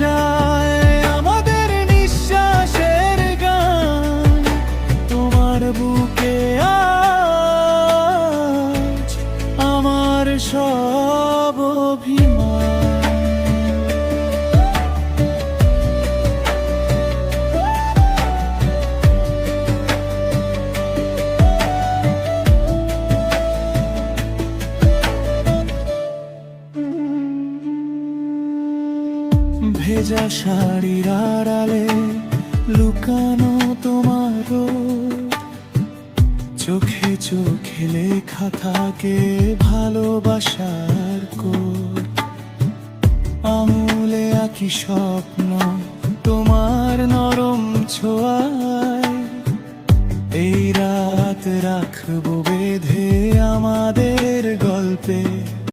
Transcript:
যায় আমাদের নিঃশ্বাসের গান তোমার বুকে আজ আমার সব অভিমান। ভেজা শাড়ির আড়ালে লুকানো তোমার চোখে চোখে লেখা থাকে ভালোবাসার কোড। আঙুলে আঁকি স্বপ্ন তোমার নরম ছোঁয়ায়, এই রাত রাখবো বেঁধে আমাদের গল্পে